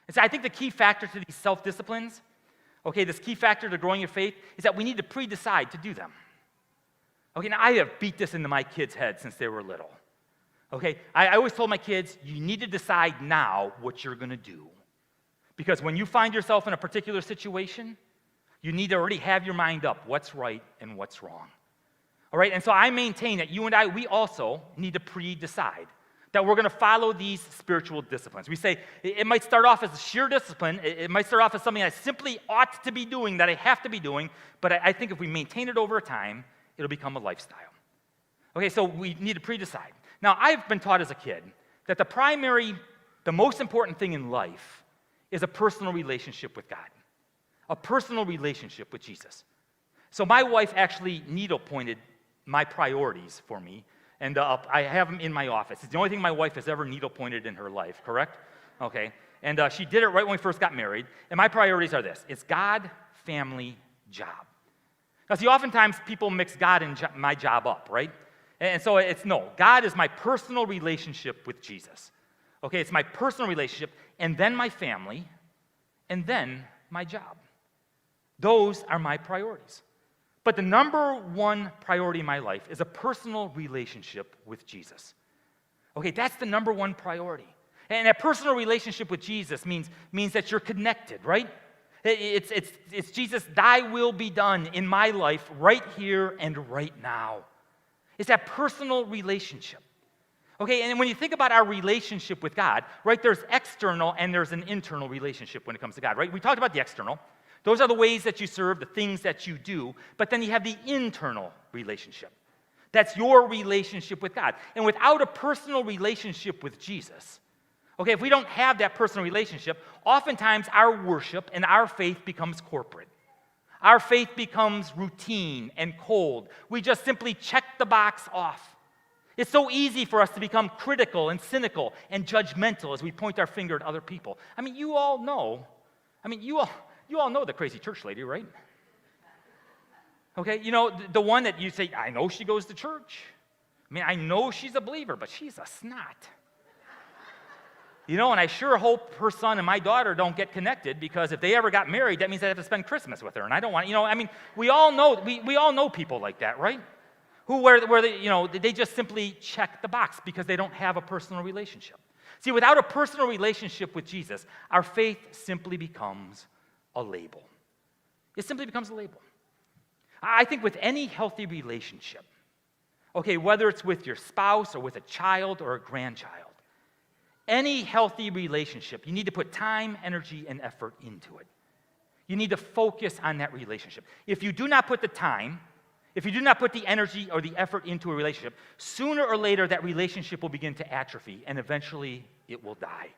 And so I think the key factor to these self-disciplines, okay, this key factor to growing your faith is that we need to pre-decide to do them. Okay, now I have beat this into my kids' heads since they were little. Okay, I always told my kids, you need to decide now what you're going to do. Because when you find yourself in a particular situation, you need to already have your mind up what's right and what's wrong. All right, and so I maintain that you and I, we also need to pre-decide that we're going to follow these spiritual disciplines. We say it might start off as a sheer discipline. It might start off as something I simply ought to be doing, that I have to be doing. But I think if we maintain it over time, it'll become a lifestyle. Okay, so we need to pre-decide. Now, I've been taught as a kid that the most important thing in life is a personal relationship with God, a personal relationship with Jesus. So my wife actually needle-pointed my priorities for me, and I have them in my office. It's the only thing my wife has ever needle-pointed in her life, correct? Okay, and she did it right when we first got married, and my priorities are this. It's God, family, job. Now, see, oftentimes people mix God and my job up, right? And so God is my personal relationship with Jesus. Okay, it's my personal relationship, and then my family, and then my job. Those are my priorities. But the number one priority in my life is a personal relationship with Jesus. Okay, that's the number one priority. And that personal relationship with Jesus means that you're connected, right? It's Jesus, thy will be done in my life right here and right now. It's that personal relationship. Okay, and when you think about our relationship with God, right, there's external and there's an internal relationship when it comes to God, right? We talked about the external. Those are the ways that you serve, the things that you do. But then you have the internal relationship. That's your relationship with God. And without a personal relationship with Jesus, okay, if we don't have that personal relationship, oftentimes our worship and our faith becomes corporate. Our faith becomes routine and cold. We just simply check the box off. It's so easy for us to become critical and cynical and judgmental as we point our finger at other people. I mean, you all know the crazy church lady, right? Okay, you know, the one that you say, I know she goes to church. I mean, I know she's a believer, but she's a snot. You know, and I sure hope her son and my daughter don't get connected, because if they ever got married, that means I have to spend Christmas with her, and I don't want, we all know people like that, right? They just simply check the box because they don't have a personal relationship. See, without a personal relationship with Jesus, our faith simply becomes a label. It simply becomes a label. I think with any healthy relationship, okay, whether it's with your spouse or with a child or a grandchild, any healthy relationship, you need to put time, energy, and effort into it. You need to focus on that relationship. If you do not put the time, if you do not put the energy or the effort into a relationship, sooner or later that relationship will begin to atrophy, and eventually it will die.